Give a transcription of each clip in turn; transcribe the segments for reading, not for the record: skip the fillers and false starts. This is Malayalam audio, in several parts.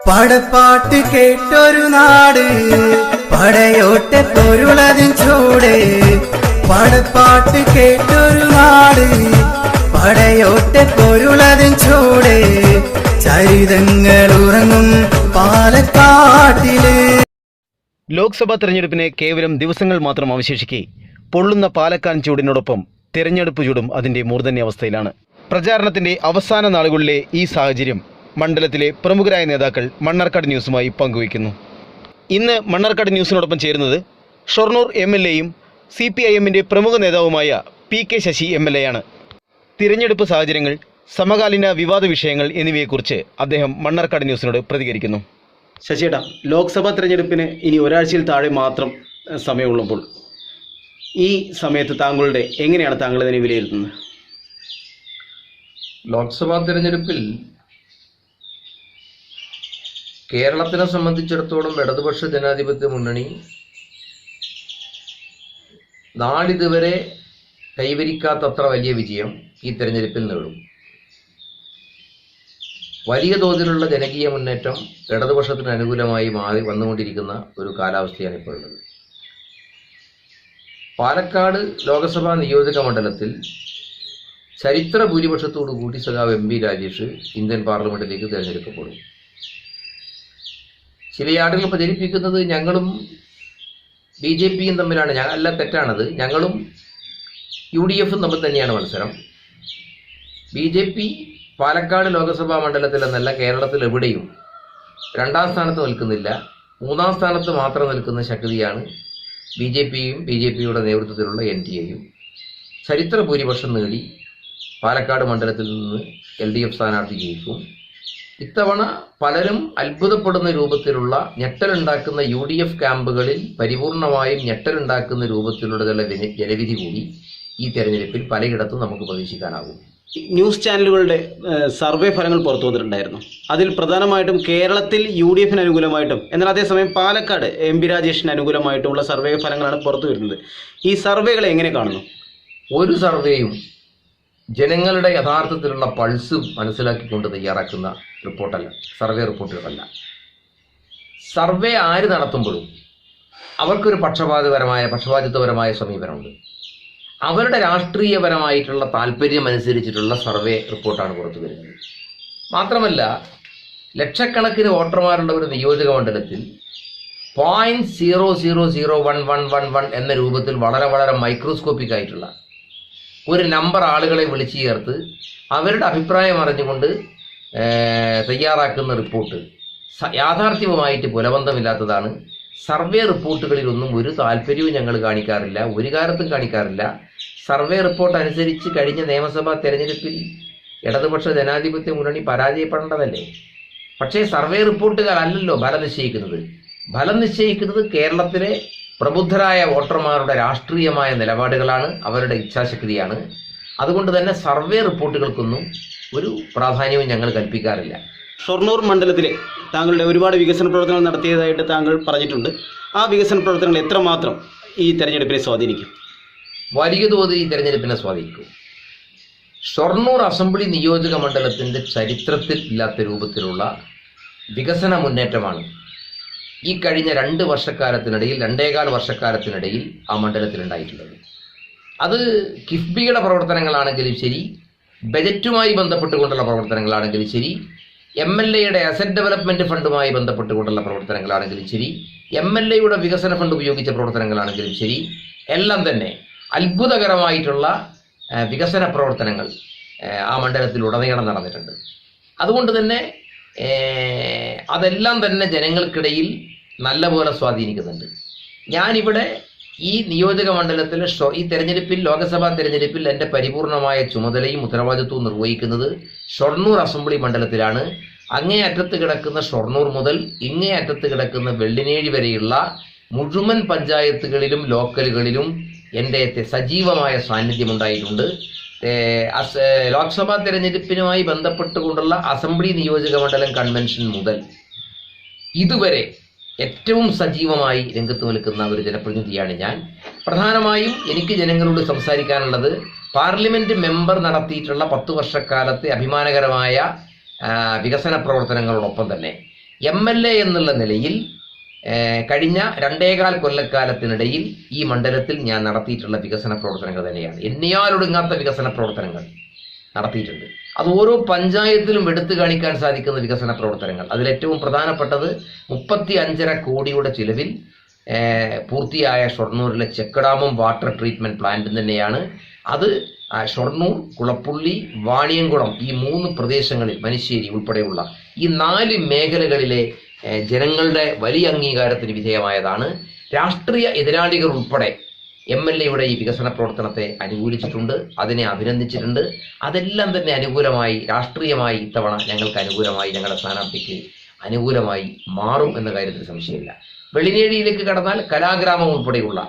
പടപ്പാട്ട് കേട്ടൊരു നാട് പടയോട്ടെ പൊരുളതിൻ ചൂട്. പടപ്പാട്ട് കേട്ടൊരു നാട് പടയോട്ടെ പൊരുളതിൻ ചൂട്. ചരിതങ്ങൾ ഉറങ്ങും പാലക്കാട്ടില്. ലോക്സഭാ തെരഞ്ഞെടുപ്പിന് കേവലം ദിവസങ്ങൾ മാത്രം അവശേഷിക്കെ പൊള്ളുന്ന പാലക്കാട് ചൂടിനോടൊപ്പം തെരഞ്ഞെടുപ്പ് ചൂടും അതിൻ്റെ മൂർധന്യാവസ്ഥയിലാണ്. പ്രചാരണത്തിൻ്റെ അവസാന നാളുകളിലെ ഈ സാഹചര്യം മണ്ഡലത്തിലെ പ്രമുഖരായ നേതാക്കൾ മണ്ണാർക്കാട് ന്യൂസുമായി പങ്കുവയ്ക്കുന്നു. ഇന്ന് മണ്ണാർക്കാട് ന്യൂസിനോടൊപ്പം ചേരുന്നത് ഷൊർണൂർ MLAയും CPIMൻ്റെ പ്രമുഖ നേതാവുമായ PK ശശി MLA ആണ്. തിരഞ്ഞെടുപ്പ് സാഹചര്യങ്ങൾ, സമകാലീന വിവാദ വിഷയങ്ങൾ എന്നിവയെക്കുറിച്ച് അദ്ദേഹം മണ്ണാർക്കാട് ന്യൂസിനോട് പ്രതികരിക്കുന്നു. ശശിയേട്ടാ, ലോക്സഭാ തിരഞ്ഞെടുപ്പിന് ഇനി ഒരാഴ്ചയിൽ താഴെ മാത്രം സമയമുള്ളപ്പോൾ ഈ സമയത്ത് എങ്ങനെയാണ് താങ്കൾ ഇതിനെ വിലയിരുത്തുന്നത്? ലോക്സഭാ തിരഞ്ഞെടുപ്പിൽ കേരളത്തിനെ സംബന്ധിച്ചിടത്തോളം ഇടതുപക്ഷ ജനാധിപത്യ മുന്നണി നാളിതുവരെ കൈവരിക്കാത്തത്ര വലിയ വിജയം ഈ തെരഞ്ഞെടുപ്പിൽ നേടും. വലിയ തോതിലുള്ള ജനകീയ മുന്നേറ്റം ഇടതുപക്ഷത്തിന് അനുകൂലമായി മാറി വന്നുകൊണ്ടിരിക്കുന്ന ഒരു കാലാവസ്ഥയാണ് ഇപ്പോഴുള്ളത്. പാലക്കാട് ലോക്സഭാ നിയോജക മണ്ഡലത്തിൽ ചരിത്ര ഭൂരിപക്ഷത്തോടു കൂടി സഖാവ് MP രാജേഷ് ഇന്ത്യൻ പാർലമെന്റിലേക്ക് തിരഞ്ഞെടുക്കപ്പെടും. ചില ആളുകൾ പ്രചരിപ്പിക്കുന്നത് ഞങ്ങളും BJPയും തമ്മിലാണ്. അല്ല, തെറ്റാണത്. ഞങ്ങളും UDFും തമ്മിൽ തന്നെയാണ് മത്സരം. BJP പാലക്കാട് ലോക്സഭാ മണ്ഡലത്തിൽ എന്നല്ല, കേരളത്തിൽ എവിടെയും രണ്ടാം സ്ഥാനത്ത് നിൽക്കുന്നില്ല. മൂന്നാം സ്ഥാനത്ത് മാത്രം നിൽക്കുന്ന ശക്തിയാണ് BJPയും BJPയുടെ നേതൃത്വത്തിലുള്ള NDAയും. ചരിത്ര ഭൂരിപക്ഷം നേടി പാലക്കാട് മണ്ഡലത്തിൽ നിന്ന് LDF സ്ഥാനാർത്ഥി ജയിക്കും. ഇത്തവണ പലരും അത്ഭുതപ്പെടുന്ന രൂപത്തിലുള്ള ഞെട്ടലുണ്ടാക്കുന്ന UDF ക്യാമ്പുകളിൽ പരിപൂർണമായും ഞെട്ടലുണ്ടാക്കുന്ന രൂപത്തിലുള്ള ജനവിധി കൂടി ഈ തെരഞ്ഞെടുപ്പിൽ പലയിടത്തും നമുക്ക് പ്രതീക്ഷിക്കാനാകും. ന്യൂസ് ചാനലുകളുടെ സർവേ ഫലങ്ങൾ പുറത്തു വന്നിട്ടുണ്ടായിരുന്നു. അതിൽ പ്രധാനമായിട്ടും കേരളത്തിൽ UDFന് അനുകൂലമായിട്ടും എന്നാൽ അതേസമയം പാലക്കാട് MP രാജേഷിന് അനുകൂലമായിട്ടുമുള്ള സർവേ ഫലങ്ങളാണ് പുറത്തു വരുന്നത്. ഈ സർവേകളെ എങ്ങനെ കാണുന്നു? ഒരു സർവേയും ജനങ്ങളുടെ യഥാർത്ഥത്തിലുള്ള പൾസ് മനസ്സിലാക്കിക്കൊണ്ട് തയ്യാറാക്കുന്ന റിപ്പോർട്ടല്ല, സർവേ റിപ്പോർട്ടുകളല്ല. സർവേ ആര് നടത്തുമ്പോഴും അവർക്കൊരു പക്ഷപാതിത്വപരമായ സമീപനമുണ്ട്. അവരുടെ രാഷ്ട്രീയപരമായിട്ടുള്ള താല്പര്യം അനുസരിച്ചിട്ടുള്ള സർവേ റിപ്പോർട്ടാണ് പുറത്തു വരുന്നത്. മാത്രമല്ല, ലക്ഷക്കണക്കിന് വോട്ടർമാരുള്ള ഒരു നിയോജക മണ്ഡലത്തിൽ 0.000111 എന്ന രൂപത്തിൽ വളരെ വളരെ മൈക്രോസ്കോപ്പിക് ആയിട്ടുള്ള ഒരു നമ്പർ ആളുകളെ വിളിച്ചു ചേർത്ത് അവരുടെ അഭിപ്രായം അറിഞ്ഞുകൊണ്ട് തയ്യാറാക്കുന്ന റിപ്പോർട്ട് യാഥാർത്ഥ്യവുമായിട്ട് പുലബന്ധമില്ലാത്തതാണ്. സർവേ റിപ്പോർട്ടുകളിലൊന്നും ഒരു താല്പര്യവും ഞങ്ങൾ കാണിക്കാറില്ല, ഒരു കാലത്തും കാണിക്കാറില്ല. സർവേ റിപ്പോർട്ട് അനുസരിച്ച് കഴിഞ്ഞ നിയമസഭാ തെരഞ്ഞെടുപ്പിൽ ഇടതുപക്ഷ ജനാധിപത്യ മുന്നണി പരാജയപ്പെടേണ്ടതല്ലേ? പക്ഷേ സർവേ റിപ്പോർട്ടുകളല്ലല്ലോ ഫലം നിശ്ചയിക്കുന്നത്. ഫലം നിശ്ചയിക്കുന്നത് കേരളത്തിലെ പ്രബുദ്ധരായ വോട്ടർമാരുടെ രാഷ്ട്രീയമായ നിലപാടുകളാണ്, അവരുടെ ഇച്ഛാശക്തിയാണ്. അതുകൊണ്ട് തന്നെ സർവേ റിപ്പോർട്ടുകൾക്കൊന്നും ഒരു പ്രാധാന്യവും ഞങ്ങൾ കൽപ്പിക്കാറില്ല. ഷൊർണൂർ മണ്ഡലത്തിലെ താങ്കളുടെ ഒരുപാട് വികസന പ്രവർത്തനങ്ങൾ നടത്തിയതായിട്ട് താങ്കൾ പറഞ്ഞിട്ടുണ്ട്. ആ വികസന പ്രവർത്തനങ്ങൾ എത്രമാത്രം ഈ തെരഞ്ഞെടുപ്പിനെ സ്വാധീനിക്കും? വലിയ തോതിൽ ഈ തെരഞ്ഞെടുപ്പിനെ സ്വാധീനിക്കും. ഷൊർണൂർ അസംബ്ലി നിയോജക മണ്ഡലത്തിൻ്റെ ചരിത്രത്തിൽ ഇല്ലാത്ത രൂപത്തിലുള്ള വികസന മുന്നേറ്റമാണ് ഈ കഴിഞ്ഞ 2 വർഷക്കാലത്തിനിടയിൽ 2.25 വർഷക്കാലത്തിനിടയിൽ ആ മണ്ഡലത്തിൽ ഉണ്ടായിട്ടുള്ളത്. അത് കിഫ്ബിയുടെ പ്രവർത്തനങ്ങളാണെങ്കിലും ശരി, ബജറ്റുമായി ബന്ധപ്പെട്ടുകൊണ്ടുള്ള പ്രവർത്തനങ്ങളാണെങ്കിലും ശരി, MLAയുടെ അസറ്റ് ഡെവലപ്മെൻറ്റ് ഫണ്ടുമായി ബന്ധപ്പെട്ടുകൊണ്ടുള്ള പ്രവർത്തനങ്ങളാണെങ്കിലും ശരി, MLAയുടെ വികസന ഫണ്ട് ഉപയോഗിച്ച പ്രവർത്തനങ്ങളാണെങ്കിലും ശരി, എല്ലാം തന്നെ അത്ഭുതകരമായിട്ടുള്ള വികസന പ്രവർത്തനങ്ങൾ ആ മണ്ഡലത്തിൽ ഉടനീളം നടന്നിട്ടുണ്ട്. അതുകൊണ്ട് തന്നെ അതെല്ലാം തന്നെ ജനങ്ങൾക്കിടയിൽ നല്ലപോലെ സ്വാധീനിക്കുന്നുണ്ട്. ഞാനിവിടെ ഈ നിയോജക മണ്ഡലത്തിലെ ഈ തെരഞ്ഞെടുപ്പിൽ, ലോക്സഭാ തെരഞ്ഞെടുപ്പിൽ എൻ്റെ പരിപൂർണമായ ചുമതലയും ഉത്തരവാദിത്വവും നിർവഹിക്കുന്നത് ഷൊർണൂർ അസംബ്ലി മണ്ഡലത്തിലാണ്. അങ്ങേ അറ്റത്ത് കിടക്കുന്ന ഷൊർണൂർ മുതൽ ഇങ്ങേ അറ്റത്ത് കിടക്കുന്ന വെള്ളിനേഴി വരെയുള്ള മുഴുവൻ പഞ്ചായത്തുകളിലും ലോക്കലുകളിലും എൻ്റെ സജീവമായ സാന്നിധ്യമുണ്ടായിട്ടുണ്ട്. ലോക്സഭാ തെരഞ്ഞെടുപ്പിനുമായി ബന്ധപ്പെട്ടുകൊണ്ടുള്ള അസംബ്ലി നിയോജക മണ്ഡലം കൺവെൻഷൻ മുതൽ ഇതുവരെ ഏറ്റവും സജീവമായി രംഗത്ത് നിൽക്കുന്ന ഒരു ജനപ്രതിനിധിയാണ് ഞാൻ. പ്രധാനമായും എനിക്ക് ജനങ്ങളോട് സംസാരിക്കാനുള്ളത് പാർലമെന്റ് മെമ്പർ നടത്തിയിട്ടുള്ള 10 വർഷക്കാലത്തെ അഭിമാനകരമായ വികസന പ്രവർത്തനങ്ങളോടൊപ്പം തന്നെ MLA എന്നുള്ള നിലയിൽ കഴിഞ്ഞ 2.25 കൊല്ലക്കാലത്തിനിടയിൽ ഈ മണ്ഡലത്തിൽ ഞാൻ നടത്തിയിട്ടുള്ള വികസന പ്രവർത്തനങ്ങൾ തന്നെയാണ്. എണ്ണിയാലൊടുങ്ങാത്ത വികസന പ്രവർത്തനങ്ങൾ നടത്തിയിട്ടുണ്ട്. അത് ഓരോ പഞ്ചായത്തിലും എടുത്തു കാണിക്കാൻ സാധിക്കുന്ന വികസന പ്രവർത്തനങ്ങൾ. അതിലേറ്റവും പ്രധാനപ്പെട്ടത് 35.5 കോടിയുടെ ചിലവിൽ പൂർത്തിയായ ഷൊർണൂരിലെ ചെക്ക് ഡാമും വാട്ടർ ട്രീറ്റ്മെന്റ് പ്ലാന്റും തന്നെയാണ്. അത് ഷൊർണൂർ, കുളപ്പുള്ളി, വാണിയംകുളം ഈ 3 പ്രദേശങ്ങളിൽ, മനുശ്ശേരി ഉൾപ്പെടെയുള്ള ഈ 4 മേഖലകളിലെ ജനങ്ങളുടെ വലിയ അംഗീകാരത്തിന് വിധേയമായതാണ്. രാഷ്ട്രീയ എതിരാളികൾ ഉൾപ്പെടെ MLAയുടെ ഈ വികസന പ്രവർത്തനത്തെ അനുകൂലിച്ചിട്ടുണ്ട്, അതിനെ അഭിനന്ദിച്ചിട്ടുണ്ട്. അതെല്ലാം തന്നെ അനുകൂലമായി, രാഷ്ട്രീയമായി ഇത്തവണ ഞങ്ങൾക്ക് അനുകൂലമായി, ഞങ്ങളുടെ സ്ഥാനാർത്ഥിക്ക് അനുകൂലമായി മാറും എന്ന കാര്യത്തിൽ സംശയമില്ല. വെള്ളിനേഴിയിലേക്ക് കടന്നാൽ കലാഗ്രാമം ഉൾപ്പെടെയുള്ള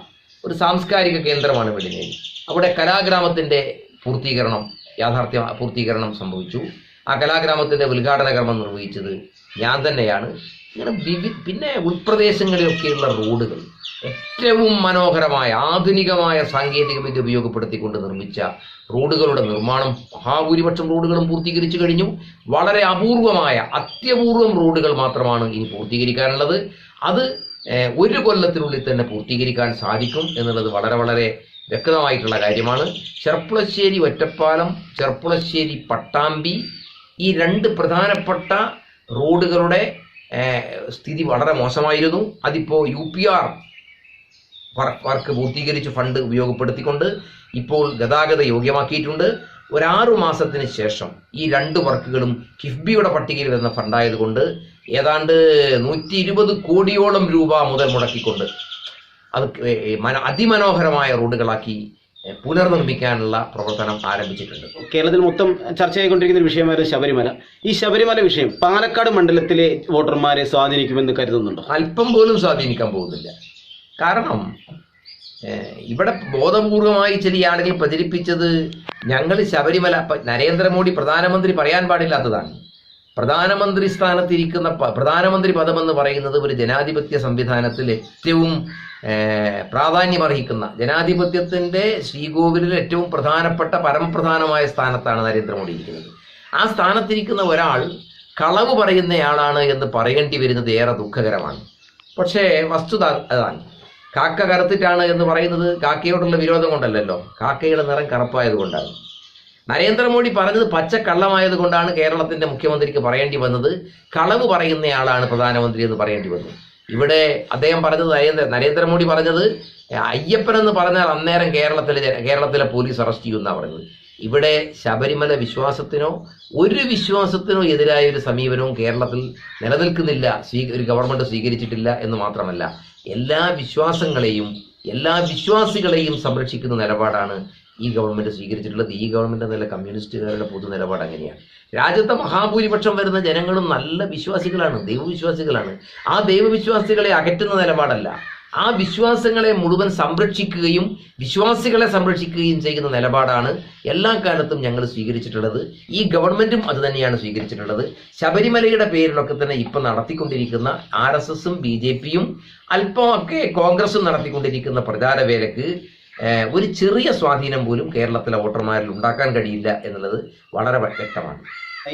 ഒരു സാംസ്കാരിക കേന്ദ്രമാണ് വെള്ളിനേഴി. അവിടെ കലാഗ്രാമത്തിന്റെ പൂർത്തീകരണം സംഭവിച്ചു. ആ കലാഗ്രാമത്തിന്റെ ഉദ്ഘാടന കർമ്മം നിർവഹിച്ചത് ഞാൻ തന്നെയാണ്. ഇങ്ങനെ പിന്നെ ഉൾപ്രദേശങ്ങളിലൊക്കെയുള്ള റോഡുകൾ ഏറ്റവും മനോഹരമായ ആധുനികമായ സാങ്കേതിക വിദ്യ ഉപയോഗപ്പെടുത്തിക്കൊണ്ട് നിർമ്മിച്ച റോഡുകളുടെ നിർമ്മാണം മഹാഭൂരിപക്ഷം റോഡുകളും പൂർത്തീകരിച്ചു കഴിഞ്ഞു. വളരെ അത്യപൂർവം റോഡുകൾ മാത്രമാണ് ഇനി പൂർത്തീകരിക്കാനുള്ളത്. അത് 1 കൊല്ലത്തിനുള്ളിൽ തന്നെ പൂർത്തീകരിക്കാൻ സാധിക്കും എന്നുള്ളത് വളരെ വളരെ വ്യക്തമായിട്ടുള്ള കാര്യമാണ്. ചെർപ്പുളശ്ശേരി ഒറ്റപ്പാലം, ചെർപ്പുളശ്ശേരി പട്ടാമ്പി ഈ 2 പ്രധാനപ്പെട്ട റോഡുകളുടെ സ്ഥിതി വളരെ മോശമായിരുന്നു. അതിപ്പോൾ UPR വർക്ക് പൂർത്തീകരിച്ച് ഫണ്ട് ഉപയോഗപ്പെടുത്തിക്കൊണ്ട് ഇപ്പോൾ ഗതാഗത യോഗ്യമാക്കിയിട്ടുണ്ട്. 6 മാസത്തിന് ശേഷം ഈ 2 വർക്കുകളും കിഫ്ബിയുടെ പട്ടികയിൽ വരുന്ന ഫണ്ടായതുകൊണ്ട് ഏതാണ്ട് 120 കോടിയോളം രൂപ മുതൽ മുടക്കിക്കൊണ്ട് അത് അതിമനോഹരമായ റോഡുകളാക്കി പുനർനിർമ്മിക്കാനുള്ള പ്രവർത്തനം ആരംഭിച്ചിട്ടുണ്ട്. കേരളത്തിൽ മൊത്തം ചർച്ചയായിക്കൊണ്ടിരിക്കുന്ന ഒരു വിഷയമായിരുന്നു ശബരിമല. ഈ ശബരിമല വിഷയം പാലക്കാട് മണ്ഡലത്തിലെ വോട്ടർമാരെ സ്വാധീനിക്കുമെന്ന് കരുതുന്നുണ്ടോ? അല്പം പോലും സ്വാധീനിക്കാൻ പോകുന്നില്ല. കാരണം ഇവിടെ ബോധപൂർവമായി ചില ആളുകൾ പ്രചരിപ്പിച്ചത് ഞങ്ങൾ ശബരിമല, നരേന്ദ്രമോദി പ്രധാനമന്ത്രി പറയാൻ പാടില്ലാത്തതാണ്. പ്രധാനമന്ത്രി സ്ഥാനത്തിരിക്കുന്ന പ്രധാനമന്ത്രി പദമെന്ന് പറയുന്നത് ഒരു ജനാധിപത്യ സംവിധാനത്തിൽ ഏറ്റവും പ്രാധാന്യമർഹിക്കുന്ന, ജനാധിപത്യത്തിന്റെ ശ്രീകോവിലിൽ ഏറ്റവും പ്രധാനപ്പെട്ട പരമപ്രധാനമായ സ്ഥാനത്താണ് നരേന്ദ്രമോദി ഇരിക്കുന്നത്. ആ സ്ഥാനത്തിരിക്കുന്ന ഒരാൾ കളവ് പറയുന്നയാളാണ് എന്ന് പറയേണ്ടി വരുന്നത് ഏറെ ദുഃഖകരമാണ്. പക്ഷേ വസ്തുത അതാണ്. കാക്ക കറുത്തിട്ടാണ് എന്ന് പറയുന്നത് കാക്കയോടുള്ള വിരോധം കൊണ്ടല്ലല്ലോ, കാക്കയുടെ നിറം കറുപ്പായതുകൊണ്ടാണ്. നരേന്ദ്രമോദി പറഞ്ഞത് പച്ച കള്ളമായതുകൊണ്ടാണ് കേരളത്തിന്റെ മുഖ്യമന്ത്രിക്ക് പറയേണ്ടി വന്നത് കളവ് പറയുന്നയാളാണ് പ്രധാനമന്ത്രി എന്ന് പറയേണ്ടി വന്നു. ഇവിടെ അദ്ദേഹം പറഞ്ഞത്, നരേന്ദ്രമോദി പറഞ്ഞത് അയ്യപ്പൻ എന്ന് പറഞ്ഞാൽ അന്നേരം കേരളത്തിലെ പോലീസ് അറസ്റ്റ് ചെയ്യുമെന്നാണ് പറഞ്ഞത്. ഇവിടെ ശബരിമല വിശ്വാസത്തിനോ ഒരു വിശ്വാസത്തിനോ എതിരായ ഒരു സമീപനവും കേരളത്തിൽ നിലനിൽക്കുന്നില്ല, ഒരു ഗവൺമെന്റ് സ്വീകരിച്ചിട്ടില്ല എന്ന് മാത്രമല്ല, എല്ലാ വിശ്വാസങ്ങളെയും എല്ലാ വിശ്വാസികളെയും സംരക്ഷിക്കുന്ന നിലപാടാണ് ഈ ഗവൺമെന്റ് സ്വീകരിച്ചിട്ടുള്ളത്. ഈ ഗവൺമെന്റ് എന്നല്ല, കമ്മ്യൂണിസ്റ്റുകാരുടെ പൊതു നിലപാട് അങ്ങനെയാണ്. രാജ്യത്തെ മഹാഭൂരിപക്ഷം വരുന്ന ജനങ്ങളും നല്ല വിശ്വാസികളാണ്, ദൈവവിശ്വാസികളാണ്. ആ ദൈവവിശ്വാസികളെ അകറ്റുന്ന നിലപാടല്ല, ആ വിശ്വാസങ്ങളെ മുഴുവൻ സംരക്ഷിക്കുകയും വിശ്വാസികളെ സംരക്ഷിക്കുകയും ചെയ്യുന്ന നിലപാടാണ് എല്ലാ കാലത്തും ഞങ്ങൾ സ്വീകരിച്ചിട്ടുള്ളത്. ഈ ഗവൺമെന്റും അത് തന്നെയാണ് സ്വീകരിച്ചിട്ടുള്ളത്. ശബരിമലയുടെ പേരിലൊക്കെ തന്നെ ഇപ്പം നടത്തിക്കൊണ്ടിരിക്കുന്ന RSSും BJPയും അല്പമൊക്കെ കോൺഗ്രസും നടത്തിക്കൊണ്ടിരിക്കുന്ന പ്രചാരവേലക്ക് ഒരു ചെറിയ സ്വാധീനം പോലും കേരളത്തിലെ വോട്ടർമാരിൽ ഉണ്ടാക്കാൻ കഴിയില്ല എന്നുള്ളത് വളരെ വ്യക്തമാണ്.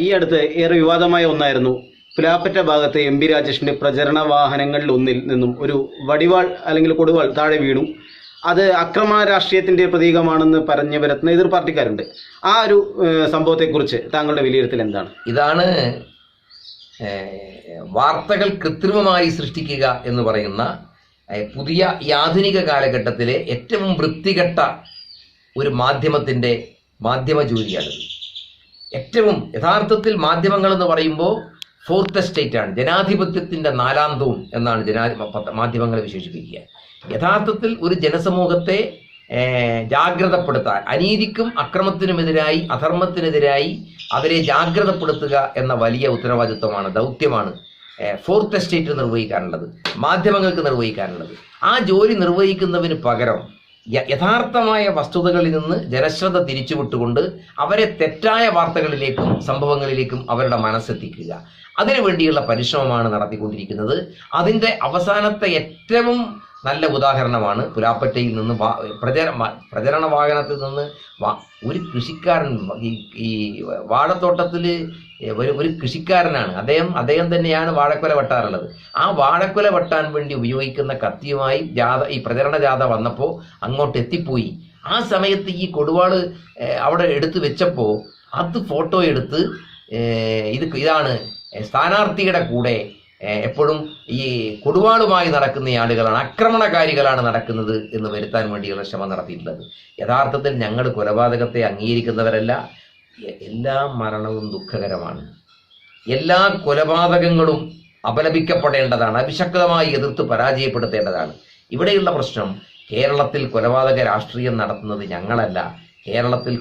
ഈ അടുത്ത് ഏറെ വിവാദമായ ഒന്നായിരുന്നു പുലാപ്പറ്റ ഭാഗത്ത് MP രാജേഷിന്റെ പ്രചരണ വാഹനങ്ങളിൽ ഒന്നിൽ നിന്നും ഒരു വടിവാൾ അല്ലെങ്കിൽ കൊടുവാൾ താഴെ വീണു. അത് അക്രമ രാഷ്ട്രീയത്തിന്റെ പ്രതീകമാണെന്ന് പറഞ്ഞു വരുന്ന എതിർ പാർട്ടിക്കാരുണ്ട്. ആ ഒരു സംഭവത്തെക്കുറിച്ച് താങ്കളുടെ വിലയിരുത്തൽ എന്താണ്? ഇതാണ് വാർത്തകൾ കൃത്രിമമായി സൃഷ്ടിക്കുക എന്ന് പറയുന്ന പുതിയ ഈ ആധുനിക കാലഘട്ടത്തിലെ ഏറ്റവും വൃത്തികെട്ട ഒരു മാധ്യമ ജോലിയാണ്. യഥാർത്ഥത്തിൽ മാധ്യമങ്ങൾ എന്ന് പറയുമ്പോൾ ഫോർത്ത് എസ്റ്റേറ്റ് ആണ്, ജനാധിപത്യത്തിന്റെ 4ാം തൂൺ എന്നാണ് മാധ്യമങ്ങളെ വിശേഷിപ്പിക്കുക. യഥാർത്ഥത്തിൽ ഒരു ജനസമൂഹത്തെ ജാഗ്രതപ്പെടുത്താൻ, അനീതിക്കും അക്രമത്തിനുമെതിരായി, അധർമ്മത്തിനെതിരായി അവരെ ജാഗ്രതപ്പെടുത്തുക എന്ന വലിയ ഉത്തരവാദിത്വമാണ്, ദൗത്യമാണ് ഫോർത്ത് എസ്റ്റേറ്റ് നിർവഹിക്കാനുള്ളത്, മാധ്യമങ്ങൾക്ക് നിർവഹിക്കാനുള്ളത്. ആ ജോലി നിർവഹിക്കുന്നതിന് പകരം യഥാർത്ഥമായ വസ്തുതകളിൽ നിന്ന് ജനശ്രദ്ധ തിരിച്ചുവിട്ടുകൊണ്ട് അവരെ തെറ്റായ വാർത്തകളിലേക്കും സംഭവങ്ങളിലേക്കും അവരുടെ മനസ്സെത്തിക്കുക, അതിനു വേണ്ടിയുള്ള പരിശ്രമമാണ് നടത്തിക്കൊണ്ടിരിക്കുന്നത്. അതിൻ്റെ അവസാനത്തെ ഏറ്റവും നല്ല ഉദാഹരണമാണ്. പുലാപ്പറ്റയിൽ നിന്ന് പ്രചരണ വാഹനത്തിൽ നിന്ന് ഒരു കൃഷിക്കാരൻ ഈ വാഴത്തോട്ടത്തിൽ ഒരു കൃഷിക്കാരനാണ് അദ്ദേഹം തന്നെയാണ് വാഴക്കൊല വെട്ടാറുള്ളത്. ആ വാഴക്കൊല വെട്ടാൻ വേണ്ടി ഉപയോഗിക്കുന്ന കത്തിയുമായി ഈ പ്രചരണ ജാഥ വന്നപ്പോൾ അങ്ങോട്ട് എത്തിപ്പോയി. ആ സമയത്ത് ഈ കൊടുവാള് അവിടെ എടുത്തു വെച്ചപ്പോൾ അത് ഫോട്ടോ എടുത്ത് ഇതാണ് സ്ഥാനാർത്ഥിയുടെ കൂടെ എപ്പോഴും ഈ കൊടുവാളുമായി നടക്കുന്ന ആളുകളാണ്, ആക്രമണകാരികളാണ് നടക്കുന്നത് എന്ന് വരുത്താൻ വേണ്ടിയുള്ള ശ്രമം നടത്തിയിട്ടുള്ളത്. യഥാർത്ഥത്തിൽ ഞങ്ങൾ കൊലപാതകത്തെ അംഗീകരിക്കുന്നവരല്ല. എല്ലാ മരണവും ദുഃഖകരമാണ്. എല്ലാ കൊലപാതകങ്ങളും അപലപിക്കപ്പെടേണ്ടതാണ്, അഭിശക്തമായി എതിർത്ത് പരാജയപ്പെടുത്തേണ്ടതാണ്. ഇവിടെയുള്ള പ്രശ്നം കേരളത്തിൽ കൊലപാതക രാഷ്ട്രീയം നടത്തുന്നത് ഞങ്ങളല്ല. കേരളത്തിൽ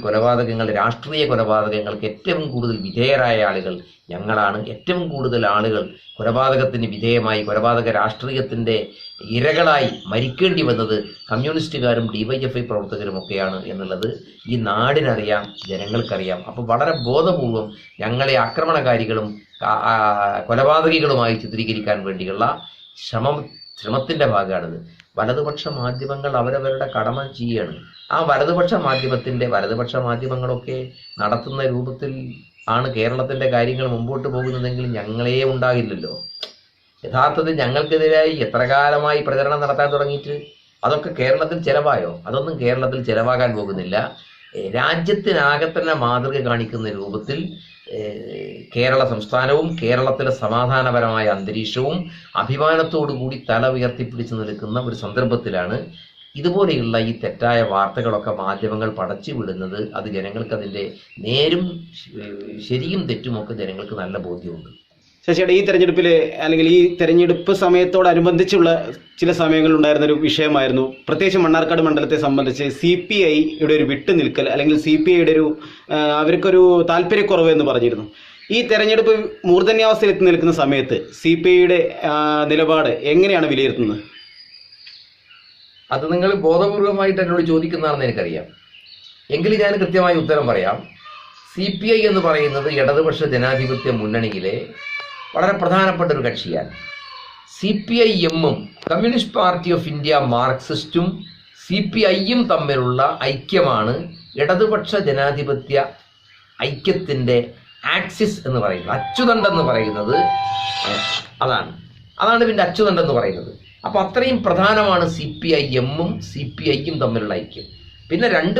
രാഷ്ട്രീയ കൊലപാതകങ്ങൾക്ക് ഏറ്റവും കൂടുതൽ വിധേയരായ ആളുകൾ ഞങ്ങളാണ്. ഏറ്റവും കൂടുതൽ ആളുകൾ കൊലപാതകത്തിന് വിധേയമായി കൊലപാതക രാഷ്ട്രീയത്തിൻ്റെ ഇരകളായി മരിക്കേണ്ടി വന്നത് കമ്മ്യൂണിസ്റ്റുകാരും DYFI പ്രവർത്തകരുമൊക്കെയാണ് എന്നുള്ളത് ഈ നാടിനറിയാം, ജനങ്ങൾക്കറിയാം. അപ്പോൾ വളരെ ബോധപൂർവം ഞങ്ങളെ ആക്രമണകാരികളും കൊലപാതകികളുമായി ചിത്രീകരിക്കാൻ വേണ്ടിയുള്ള ശ്രമത്തിൻ്റെ ഭാഗമാണിത്. വലതുപക്ഷ മാധ്യമങ്ങൾ അവരവരുടെ കടമ ചെയ്യാണ്. ആ വലതുപക്ഷ മാധ്യമങ്ങളൊക്കെ നടത്തുന്ന രൂപത്തിൽ ആണ് കേരളത്തിൻ്റെ കാര്യങ്ങൾ മുമ്പോട്ട് പോകുന്നതെങ്കിൽ ഞങ്ങളേ ഉണ്ടാകില്ലല്ലോ. യഥാർത്ഥത്തിൽ ഞങ്ങൾക്കെതിരായി എത്ര കാലമായി പ്രചരണം നടത്താൻ തുടങ്ങിയിട്ട് അതൊക്കെ കേരളത്തിൽ ചെലവായോ? അതൊന്നും കേരളത്തിൽ ചെലവാകാൻ പോകുന്നില്ല. രാജ്യത്തിനാകെ തന്നെ മാതൃക കാണിക്കുന്ന രൂപത്തിൽ കേരള സംസ്ഥാനവും കേരളത്തിലെ സമാധാനപരമായ അന്തരീക്ഷവും അഭിമാനത്തോടു കൂടി തല ഉയർത്തിപ്പിടിച്ച് നിൽക്കുന്ന ഒരു സന്ദർഭത്തിലാണ് ഇതുപോലെയുള്ള ഈ തെറ്റായ വാർത്തകളൊക്കെ മാധ്യമങ്ങൾ പടച്ചു വിടുന്നത്. അത് ജനങ്ങൾക്ക് അതിൻ്റെ നേരും ശരിയും തെറ്റുമൊക്കെ ജനങ്ങൾക്ക് നല്ല ബോധ്യമുണ്ട്. ശശിയുടെ ഈ തെരഞ്ഞെടുപ്പിൽ അല്ലെങ്കിൽ ഈ തെരഞ്ഞെടുപ്പ് സമയത്തോടനുബന്ധിച്ചുള്ള ചില സമയങ്ങളിലുണ്ടായിരുന്നൊരു വിഷയമായിരുന്നു, പ്രത്യേകിച്ച് മണ്ണാർക്കാട് മണ്ഡലത്തെ സംബന്ധിച്ച് CPIയുടെ ഒരു വിട്ടുനിൽക്കൽ അല്ലെങ്കിൽ CPIയുടെ അവർക്കൊരു താല്പര്യക്കുറവ് എന്ന് പറഞ്ഞിരുന്നു. ഈ തെരഞ്ഞെടുപ്പ് മൂർധന്യാവസ്ഥയിൽ എത്തി നിൽക്കുന്ന സമയത്ത് CPIയുടെ നിലപാട് എങ്ങനെയാണ് വിലയിരുത്തുന്നത്? അത് നിങ്ങൾ ബോധപൂർവമായിട്ട് എന്നോട് ചോദിക്കുന്നതാണെന്ന് എനിക്കറിയാം. എങ്കിലും ഞാൻ കൃത്യമായ ഉത്തരം പറയാം. CPI എന്ന് പറയുന്നത് ഇടതുപക്ഷ ജനാധിപത്യ മുന്നണിയിലെ വളരെ പ്രധാനപ്പെട്ട ഒരു കക്ഷിയാണ്. CPIM-ഉം കമ്മ്യൂണിസ്റ്റ് പാർട്ടി ഓഫ് ഇന്ത്യ മാർക്സിസ്റ്റും CPI-യും തമ്മിലുള്ള ഐക്യമാണ് ഇടതുപക്ഷ ജനാധിപത്യ ഐക്യത്തിൻ്റെ ആക്സിസ് എന്ന് പറയുന്നത്. അച്ചുതണ്ട് എന്ന് പറയുന്നത് അതാണ് പിന്നെ അച്ചുതണ്ട് എന്ന് പറയുന്നത്. അപ്പോൾ അത്രയും പ്രധാനമാണ് CPIM-ഉം CPI-യും തമ്മിലുള്ള ഐക്യം. പിന്നെ രണ്ട്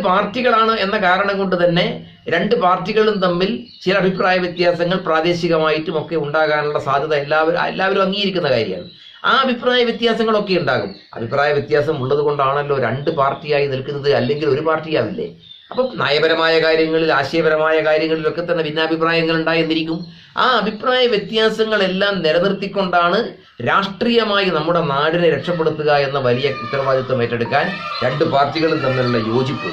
പാർട്ടികളാണ് എന്ന കാരണം കൊണ്ട് തന്നെ രണ്ട് പാർട്ടികളും തമ്മിൽ ചില അഭിപ്രായ വ്യത്യാസങ്ങൾ പ്രാദേശികമായിട്ടും ഒക്കെ ഉണ്ടാകാനുള്ള സാധ്യത എല്ലാവരും അംഗീകരിക്കുന്ന കാര്യമാണ്. ആ അഭിപ്രായ വ്യത്യാസങ്ങളൊക്കെ ഉണ്ടാകും. അഭിപ്രായ വ്യത്യാസം ഉള്ളത് കൊണ്ടാണല്ലോ രണ്ട് പാർട്ടിയായി നിൽക്കുന്നത്, അല്ലെങ്കിൽ ഒരു പാർട്ടിയാവില്ലേ? അപ്പം നയപരമായ കാര്യങ്ങളിൽ, ആശയപരമായ കാര്യങ്ങളിലൊക്കെ തന്നെ ഭിന്നാഭിപ്രായങ്ങൾ ഉണ്ടായെന്നിരിക്കും. ആ അഭിപ്രായ വ്യത്യാസങ്ങളെല്ലാം നിലനിർത്തിക്കൊണ്ടാണ് രാഷ്ട്രീയമായി നമ്മുടെ നാടിനെ രക്ഷപ്പെടുത്തുക എന്ന വലിയ ഉത്തരവാദിത്വം ഏറ്റെടുക്കാൻ രണ്ട് പാർട്ടികളും തമ്മിലുള്ള യോജിപ്പ്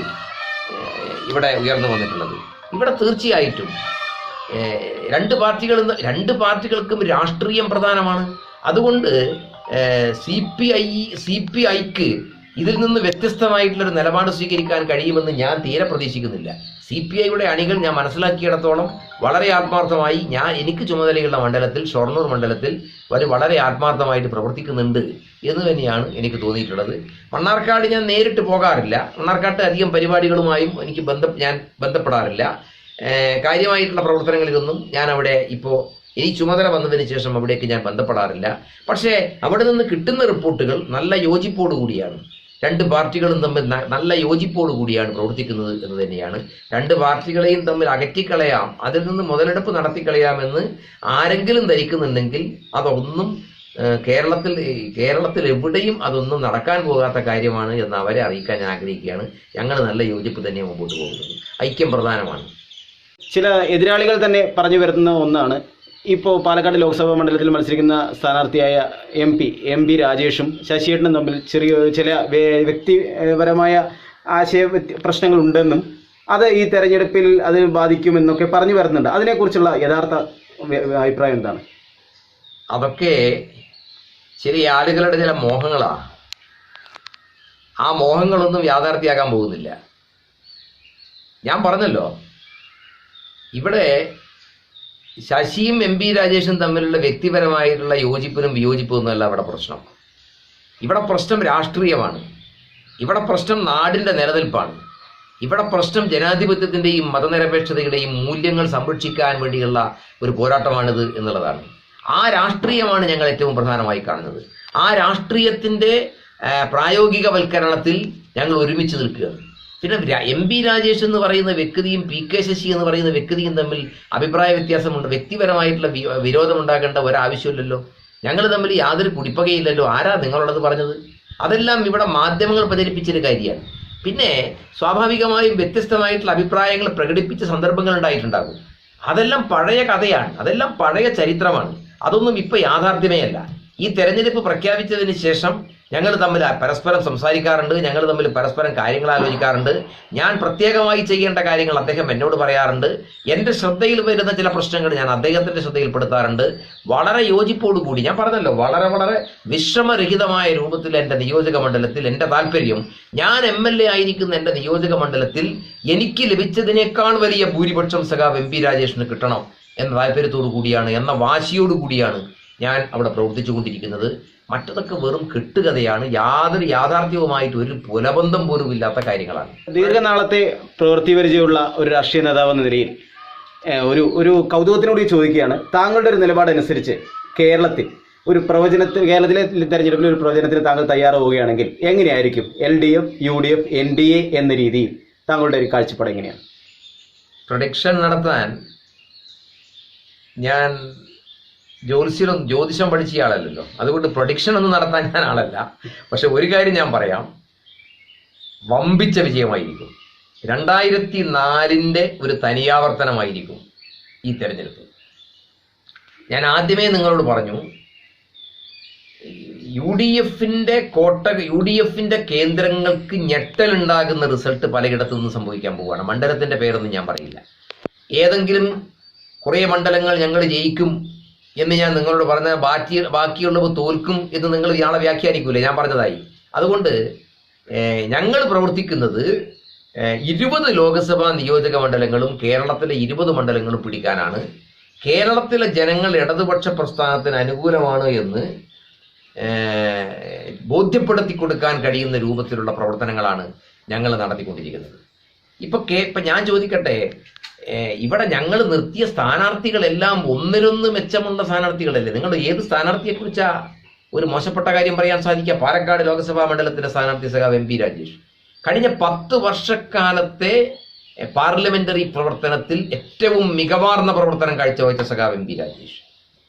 ഇവിടെ ഉയർന്നു വന്നിട്ടുള്ളത്. ഇവിടെ തീർച്ചയായിട്ടും രണ്ട് പാർട്ടികൾക്കും രാഷ്ട്രീയം പ്രധാനമാണ്. അതുകൊണ്ട് CPIക്ക് ഇതിൽ നിന്ന് വ്യത്യസ്തമായിട്ടുള്ളൊരു നിലപാട് സ്വീകരിക്കാൻ കഴിയുമെന്ന് ഞാൻ തീരെ പ്രതീക്ഷിക്കുന്നില്ല. CPIയുടെ അണികൾ ഞാൻ മനസ്സിലാക്കിയിടത്തോളം വളരെ ആത്മാർത്ഥമായി എനിക്ക് ചുമതലയുള്ള മണ്ഡലത്തിൽ, ഷൊർണൂർ മണ്ഡലത്തിൽ വളരെ ആത്മാർത്ഥമായിട്ട് പ്രവർത്തിക്കുന്നുണ്ട് എന്ന് തന്നെയാണ് എനിക്ക് തോന്നിയിട്ടുള്ളത്. മണ്ണാർക്കാട് ഞാൻ നേരിട്ട് പോകാറില്ല. മണ്ണാർക്കാട്ട് അധികം പരിപാടികളുമായും ഞാൻ ബന്ധപ്പെടാറില്ല. കാര്യമായിട്ടുള്ള പ്രവർത്തനങ്ങളിലൊന്നും ഞാൻ അവിടെ ഇപ്പോൾ ഈ ചുമതല വന്നതിന് ശേഷം അവിടേക്ക് ഞാൻ ബന്ധപ്പെടാറില്ല. പക്ഷേ അവിടെ നിന്ന് കിട്ടുന്ന റിപ്പോർട്ടുകൾ നല്ല യോജിപ്പോടുകൂടിയാണ്. രണ്ട് പാർട്ടികളും തമ്മിൽ നല്ല യോജിപ്പോടുകൂടിയാണ് പ്രവർത്തിക്കുന്നത് എന്ന് തന്നെയാണ്. രണ്ട് പാർട്ടികളെയും തമ്മിൽ അകറ്റിക്കളയാം, അതിൽ നിന്ന് മുതലെടുപ്പ് നടത്തിക്കളയാമെന്ന് ആരെങ്കിലും ധരിക്കുന്നുണ്ടെങ്കിൽ അതൊന്നും കേരളത്തിൽ എവിടെയും അതൊന്നും നടക്കാൻ പോകാത്ത കാര്യമാണ് എന്ന് അവരെ അറിയിക്കാൻ ഞാൻ ആഗ്രഹിക്കുകയാണ്. ഞങ്ങൾ നല്ല യോജിപ്പ് തന്നെ മുമ്പോട്ട് പോകുന്നത്. ഐക്യം പ്രധാനമാണ്. ചില എതിരാളികൾ തന്നെ പറഞ്ഞു വരുന്ന ഒന്നാണ്, ഇപ്പോൾ പാലക്കാട് ലോക്സഭാ മണ്ഡലത്തിൽ മത്സരിക്കുന്ന സ്ഥാനാർത്ഥിയായ MP രാജേഷും ശശിയേട്ടനും തമ്മിൽ ചില വ്യക്തിപരമായ പ്രശ്നങ്ങളുണ്ടെന്നും അത് ഈ തെരഞ്ഞെടുപ്പിൽ അത് ബാധിക്കുമെന്നൊക്കെ പറഞ്ഞു വരുന്നുണ്ട്. അതിനെക്കുറിച്ചുള്ള യഥാർത്ഥ അഭിപ്രായം എന്താണ്? അതൊക്കെ ചില ആളുകളുടെ ചില മോഹങ്ങളാണ്. ആ മോഹങ്ങളൊന്നും യാഥാർത്ഥ്യമാകാൻ പോകുന്നില്ല. ഞാൻ പറഞ്ഞല്ലോ, ഇവിടെ ശശിയും എം പി രാജേഷും തമ്മിലുള്ള വ്യക്തിപരമായിട്ടുള്ള യോജിപ്പിനും വിയോജിപ്പും ഒന്നുമല്ല ഇവിടെ പ്രശ്നം. ഇവിടെ പ്രശ്നം രാഷ്ട്രീയമാണ്. ഇവിടെ പ്രശ്നം നാടിൻ്റെ നിലനിൽപ്പാണ്. ഇവിടെ പ്രശ്നം ജനാധിപത്യത്തിൻ്റെയും മതനിരപേക്ഷതയുടെയും മൂല്യങ്ങൾ സംരക്ഷിക്കാൻ വേണ്ടിയുള്ള ഒരു പോരാട്ടമാണിത് എന്നുള്ളതാണ്. ആ രാഷ്ട്രീയമാണ് ഞങ്ങൾ ഏറ്റവും പ്രധാനമായി കാണുന്നത്. ആ രാഷ്ട്രീയത്തിൻ്റെ പ്രായോഗികവൽക്കരണത്തിൽ ഞങ്ങൾ ഒരുമിച്ച് നിൽക്കുകയാണ്. പിന്നെ എം പി രാജേഷ് എന്ന് പറയുന്ന വ്യക്തിയും പി കെ ശശി എന്ന് പറയുന്ന വ്യക്തിയും തമ്മിൽ അഭിപ്രായ വ്യത്യാസമുണ്ട്. വ്യക്തിപരമായിട്ടുള്ള വിരോധമുണ്ടാകേണ്ട ഒരാവശ്യമില്ലല്ലോ. ഞങ്ങൾ തമ്മിൽ യാതൊരു കുടിപ്പകയില്ലല്ലോ. ആരാ നിങ്ങളുള്ളത് പറഞ്ഞത്? അതെല്ലാം ഇവിടെ മാധ്യമങ്ങൾ പ്രചരിപ്പിച്ചൊരു കാര്യമാണ്. പിന്നെ സ്വാഭാവികമായും വ്യത്യസ്തമായിട്ടുള്ള അഭിപ്രായങ്ങൾ പ്രകടിപ്പിച്ച സന്ദർഭങ്ങൾ ഉണ്ടായിട്ടുണ്ടാകും. അതെല്ലാം പഴയ കഥയാണ്, അതെല്ലാം പഴയ ചരിത്രമാണ്. അതൊന്നും ഇപ്പം യാഥാർത്ഥ്യമേ അല്ല. ഈ തെരഞ്ഞെടുപ്പ് പ്രഖ്യാപിച്ചതിന് ശേഷം ഞങ്ങൾ തമ്മിൽ പരസ്പരം സംസാരിക്കാറുണ്ട്, ഞങ്ങൾ തമ്മിൽ പരസ്പരം കാര്യങ്ങൾ ആലോചിക്കാറുണ്ട്. ഞാൻ പ്രത്യേകമായി ചെയ്യേണ്ട കാര്യങ്ങൾ അദ്ദേഹം എന്നോട് പറയാറുണ്ട്. എൻ്റെ ശ്രദ്ധയിൽ വരുന്ന ചില പ്രശ്നങ്ങൾ ഞാൻ അദ്ദേഹത്തിൻ്റെ ശ്രദ്ധയിൽപ്പെടുത്താറുണ്ട്. വളരെ യോജിപ്പോടുകൂടി, ഞാൻ പറഞ്ഞല്ലോ, വളരെ വളരെ വിശ്രമരഹിതമായ രൂപത്തിൽ എൻ്റെ നിയോജക മണ്ഡലത്തിൽ എൻ്റെ താല്പര്യം, ഞാൻ MLA ആയിരിക്കുന്ന എൻ്റെ നിയോജക മണ്ഡലത്തിൽ എനിക്ക് ലഭിച്ചതിനേക്കാൾ വലിയ ഭൂരിപക്ഷം സഖാവ് എം പി രാജേഷിന് കിട്ടണം എന്ന താല്പര്യത്തോടു കൂടിയാണ്, എന്ന വാശിയോടുകൂടിയാണ് ഞാൻ അവിടെ പ്രവർത്തിച്ചുകൊണ്ടിരിക്കുന്നത്. മറ്റതൊക്കെ വെറും കെട്ടുകഥയാണ്. യാതൊരു യാഥാർത്ഥ്യവുമായിട്ട് ഒരു പുലബന്ധം പോലും ഇല്ലാത്ത കാര്യങ്ങളാണ്. ദീർഘനാളത്തെ പ്രവൃത്തി പരിചയമുള്ള ഒരു രാഷ്ട്രീയ നേതാവ് എന്ന നിലയിൽ ഒരു കൗതുകത്തിനോട് ചോദിക്കുകയാണ്. താങ്കളുടെ ഒരു നിലപാടനുസരിച്ച് കേരളത്തിലെ തെരഞ്ഞെടുപ്പിൽ ഒരു പ്രവചനത്തിന് താങ്കൾ തയ്യാറാവുകയാണെങ്കിൽ എങ്ങനെയായിരിക്കും LDF, UDF, NDA എന്ന രീതിയിൽ താങ്കളുടെ ഒരു കാഴ്ചപ്പാട് എങ്ങനെയാണ്? പ്രൊഡിക്ഷൻ നടത്താൻ ഞാൻ ജ്യോതിഷം പഠിച്ച ആളല്ലല്ലോ, അതുകൊണ്ട് പ്രൊഡിക്ഷൻ ഒന്നും നടത്താൻ ഞാൻ ആളല്ല. പക്ഷെ ഒരു കാര്യം ഞാൻ പറയാം, വമ്പിച്ച വിജയമായിരിക്കും. 2004 ഒരു തനിയാവർത്തനമായിരിക്കും ഈ തെരഞ്ഞെടുപ്പ്. ഞാൻ ആദ്യമേ നിങ്ങളോട് പറഞ്ഞു, UDFന്റെ കേന്ദ്രങ്ങൾക്ക് ഞെട്ടലുണ്ടാകുന്ന റിസൾട്ട് പലയിടത്തു നിന്ന് സംഭവിക്കാൻ പോവുകയാണ്. മണ്ഡലത്തിന്റെ പേരൊന്നും ഞാൻ പറയില്ല. ഏതെങ്കിലും കുറേ മണ്ഡലങ്ങൾ ഞങ്ങൾ ജയിക്കും എന്ന് ഞാൻ നിങ്ങളോട് പറഞ്ഞ ബാക്കിയുള്ളവ തോൽക്കും എന്ന് നിങ്ങൾ ഇയാളെ വ്യാഖ്യാനിക്കൂലേ? ഞാൻ പറഞ്ഞതായി. അതുകൊണ്ട് ഞങ്ങൾ പ്രവർത്തിക്കുന്നത് 20 ലോക്സഭാ നിയോജക മണ്ഡലങ്ങളും കേരളത്തിലെ 20 മണ്ഡലങ്ങളും പിടിക്കാനാണ്. കേരളത്തിലെ ജനങ്ങൾ ഇടതുപക്ഷ പ്രസ്ഥാനത്തിന് അനുകൂലമാണ് എന്ന് ബോധ്യപ്പെടുത്തി കൊടുക്കാൻ കഴിയുന്ന രൂപത്തിലുള്ള പ്രവർത്തനങ്ങളാണ് ഞങ്ങൾ നടത്തിക്കൊണ്ടിരിക്കുന്നത്. ഇപ്പൊ ഞാൻ ചോദിക്കട്ടെ, ഇവിടെ ഞങ്ങൾ നിർത്തിയ സ്ഥാനാർത്ഥികളെല്ലാം ഒന്നിനൊന്ന് മെച്ചമുള്ള സ്ഥാനാർത്ഥികളല്ലേ? നിങ്ങൾ ഏത് സ്ഥാനാർത്ഥിയെക്കുറിച്ചാ ഒരു മോശപ്പെട്ട കാര്യം പറയാൻ സാധിക്കുക? പാലക്കാട് ലോക്സഭാ മണ്ഡലത്തിലെ സ്ഥാനാർത്ഥി സഖാവ് എം പി രാജേഷ് കഴിഞ്ഞ 10 വർഷക്കാലത്തെ പാർലമെന്ററി പ്രവർത്തനത്തിൽ ഏറ്റവും മികവാർന്ന പ്രവർത്തനം കാഴ്ചവെച്ച സഖാവ് എം പി രാജേഷ്.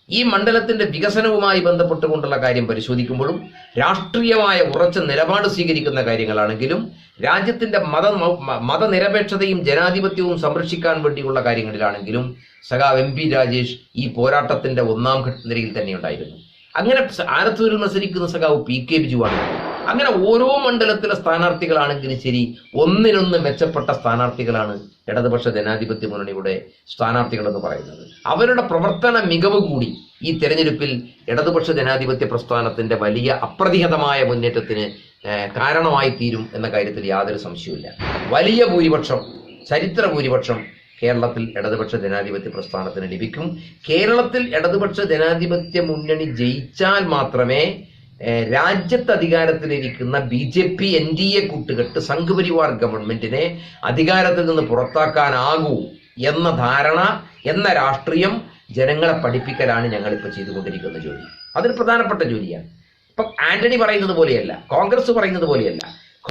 ഈ മണ്ഡലത്തിന്റെ വികസനവുമായി ബന്ധപ്പെട്ടുകൊണ്ടുള്ള കാര്യം പരിശോധിക്കുമ്പോഴും രാഷ്ട്രീയമായ ഉറച്ച നിലപാട് സ്വീകരിക്കുന്ന കാര്യങ്ങളാണെങ്കിലും രാജ്യത്തിന്റെ മതനിരപേക്ഷതയും ജനാധിപത്യവും സംരക്ഷിക്കാൻ വേണ്ടിയുള്ള കാര്യങ്ങളിലാണെങ്കിലും സഖാവ് എം പി രാജേഷ് ഈ പോരാട്ടത്തിന്റെ ഒന്നാം നിരയിൽ തന്നെ ഉണ്ടായിരുന്നു. അങ്ങനെ ആലത്തൂരിൽ മത്സരിക്കുന്ന സഖാവ് PK ബിജുവാണ്. അങ്ങനെ ഓരോ മണ്ഡലത്തിലെ സ്ഥാനാർത്ഥികളാണെങ്കിലും ശരി, ഒന്നിനൊന്ന് മെച്ചപ്പെട്ട സ്ഥാനാർത്ഥികളാണ് ഇടതുപക്ഷ ജനാധിപത്യ മുന്നണിയുടെ സ്ഥാനാർത്ഥികൾ എന്ന് പറയുന്നത്. അവരുടെ പ്രവർത്തന മികവ് കൂടി ഈ തെരഞ്ഞെടുപ്പിൽ ഇടതുപക്ഷ ജനാധിപത്യ പ്രസ്ഥാനത്തിന്റെ വലിയ അപ്രതിഹതമായ മുന്നേറ്റത്തിന് കാരണമായി തീരും എന്ന കാര്യത്തിൽ യാതൊരു സംശയവുമില്ല. വലിയ ഭൂരിപക്ഷം, ചരിത്ര ഭൂരിപക്ഷം കേരളത്തിൽ ഇടതുപക്ഷ ജനാധിപത്യ പ്രസ്ഥാനത്തിന് ലഭിക്കും. കേരളത്തിൽ ഇടതുപക്ഷ ജനാധിപത്യ മുന്നണി ജയിച്ചാൽ മാത്രമേ രാജ്യത്ത് അധികാരത്തിലിരിക്കുന്ന BJP NDA കൂട്ടുകെട്ട് സംഘപരിവാർ ഗവൺമെന്റിനെ അധികാരത്തിൽ നിന്ന് പുറത്താക്കാനാകൂ എന്ന ധാരണ, എന്ന രാഷ്ട്രീയം ജനങ്ങളെ പഠിപ്പിക്കലാണ് ഞങ്ങളിപ്പോൾ ചെയ്തുകൊണ്ടിരിക്കുന്ന ജോലി. അതൊരു പ്രധാനപ്പെട്ട ജോലിയാണ്. ഇപ്പം ആന്റണി പറയുന്നത് പോലെയല്ല, കോൺഗ്രസ് പറയുന്നത് പോലെയല്ല.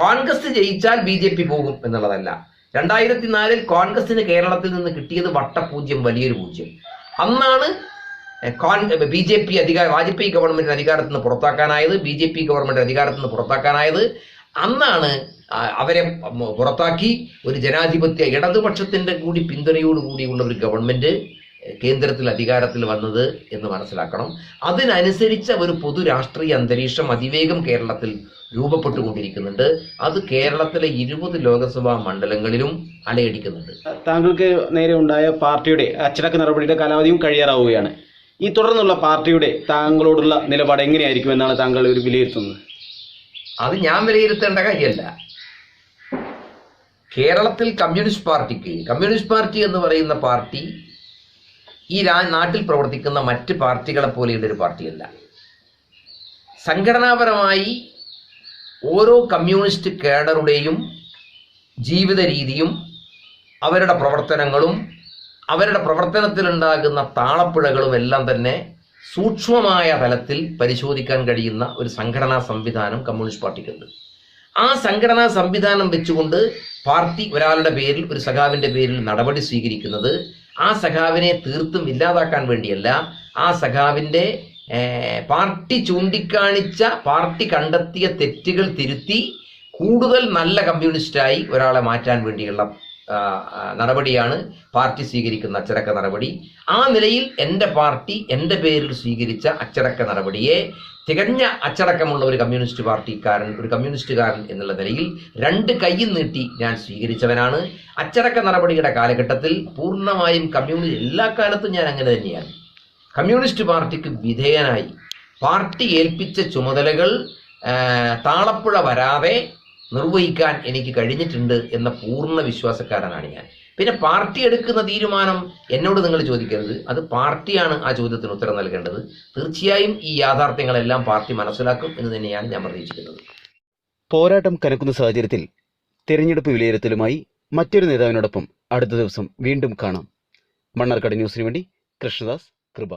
കോൺഗ്രസ് ജയിച്ചാൽ BJP പോകും എന്നുള്ളതല്ല. 2004 കോൺഗ്രസിന് കേരളത്തിൽ നിന്ന് കിട്ടിയത് വട്ടപൂജ്യം, വലിയൊരു പൂജ്യം. അന്നാണ് BJP വാജ്പേയി ഗവൺമെന്റിന് അധികാരത്തിൽ നിന്ന് പുറത്താക്കാനായത്, BJP ഗവൺമെന്റ് അധികാരത്തിൽ നിന്ന് പുറത്താക്കാനായത്. അന്നാണ് അവരെ പുറത്താക്കി ഒരു ജനാധിപത്യ ഇടതുപക്ഷത്തിന്റെ കൂടി പിന്തുണയോടുകൂടിയുള്ള ഒരു ഗവൺമെന്റ് കേന്ദ്രത്തിൽ അധികാരത്തിൽ വന്നത് എന്ന് മനസ്സിലാക്കണം. അതിനനുസരിച്ച ഒരു പൊതു രാഷ്ട്രീയ അന്തരീക്ഷം അതിവേഗം കേരളത്തിൽ രൂപപ്പെട്ടുകൊണ്ടിരിക്കുന്നുണ്ട്. അത് കേരളത്തിലെ 20 ലോക്സഭാ മണ്ഡലങ്ങളിലും അലയടിക്കുന്നുണ്ട്. താങ്കൾക്ക് നേരെ ഉണ്ടായ പാർട്ടിയുടെ അച്ചടക്ക നടപടിയുടെ കാലാവധിയും കഴിയാറാവുകയാണ്. ഈ തുടർന്നുള്ള പാർട്ടിയുടെ താങ്കളോടുള്ള നിലപാട് എങ്ങനെയായിരിക്കും എന്നാണ് താങ്കൾ ഒരു വിലയിരുത്തുന്നത്? അത് ഞാൻ വിലയിരുത്തേണ്ട കാര്യമല്ല. കേരളത്തിൽ കമ്മ്യൂണിസ്റ്റ് പാർട്ടി എന്ന് പറയുന്ന പാർട്ടി ഈ നാട്ടിൽ പ്രവർത്തിക്കുന്ന മറ്റ് പാർട്ടികളെ പോലെയുള്ള ഒരു പാർട്ടിയല്ല. സംഘടനാപരമായി ഓരോ കമ്മ്യൂണിസ്റ്റ് കേഡറുടെയും ജീവിത രീതിയും അവരുടെ പ്രവർത്തനങ്ങളും അവരുടെ പ്രവർത്തനത്തിലുണ്ടാകുന്ന താളപ്പിഴകളും എല്ലാം തന്നെ സൂക്ഷ്മമായ തലത്തിൽ പരിശോധിക്കാൻ കഴിയുന്ന ഒരു സംഘടനാ സംവിധാനം കമ്മ്യൂണിസ്റ്റ് പാർട്ടിക്കുണ്ട്. ആ സംഘടനാ സംവിധാനം വെച്ചുകൊണ്ട് പാർട്ടി ഒരാളുടെ പേരിൽ, ഒരു സഖാവിൻ്റെ പേരിൽ നടപടി സ്വീകരിക്കുന്നത് ആ സഖാവിനെ തീർത്തും ഇല്ലാതാക്കാൻ വേണ്ടിയല്ല, ആ സഖാവിൻ്റെ പാർട്ടി ചൂണ്ടിക്കാണിച്ച, പാർട്ടി കണ്ടെത്തിയ തെറ്റുകൾ തിരുത്തി കൂടുതൽ നല്ല കമ്മ്യൂണിസ്റ്റായി ഒരാളെ മാറ്റാൻ വേണ്ടിയുള്ള നടപടിയാണ് പാർട്ടി സ്വീകരിക്കുന്ന അച്ചടക്ക നടപടി. ആ നിലയിൽ എൻ്റെ പാർട്ടി എൻ്റെ പേരിൽ സ്വീകരിച്ച അച്ചടക്ക നടപടിയെ തികഞ്ഞ അച്ചടക്കമുള്ള ഒരു കമ്മ്യൂണിസ്റ്റുകാരൻ എന്നുള്ള നിലയിൽ രണ്ട് കൈയും നീട്ടി ഞാൻ സ്വീകരിച്ചവനാണ്. അച്ചടക്ക നടപടിയുടെ കാലഘട്ടത്തിൽ പൂർണ്ണമായും എല്ലാ കാലത്തും ഞാൻ അങ്ങനെ തന്നെയാണ്. കമ്മ്യൂണിസ്റ്റ് പാർട്ടിക്ക് വിധേയനായി പാർട്ടി ഏൽപ്പിച്ച ചുമതലകൾ താളപ്പുഴ വരാതെ നിർവഹിക്കാൻ എനിക്ക് കഴിഞ്ഞിട്ടുണ്ട് എന്ന പൂർണ്ണ വിശ്വാസക്കാരനാണ് ഞാൻ. പിന്നെ പാർട്ടി എടുക്കുന്ന തീരുമാനം എന്നോട് നിങ്ങൾ ചോദിക്കരുത്, അത് പാർട്ടിയാണ് ആ ചോദ്യത്തിന് ഉത്തരം നൽകേണ്ടത്. തീർച്ചയായും ഈ യാഥാർത്ഥ്യങ്ങളെല്ലാം പാർട്ടി മനസ്സിലാക്കും എന്ന് തന്നെയാണ് ഞാൻ പ്രതീക്ഷിക്കുന്നത്. പോരാട്ടം കനക്കുന്ന സാഹചര്യത്തിൽ തെരഞ്ഞെടുപ്പ് വിലയിരുത്തലുമായി മറ്റൊരു നേതാവിനോടൊപ്പം അടുത്ത ദിവസം വീണ്ടും കാണാം. മണ്ണാർക്കാട് ന്യൂസിനു വേണ്ടി കൃഷ്ണദാസ്, കൃപ.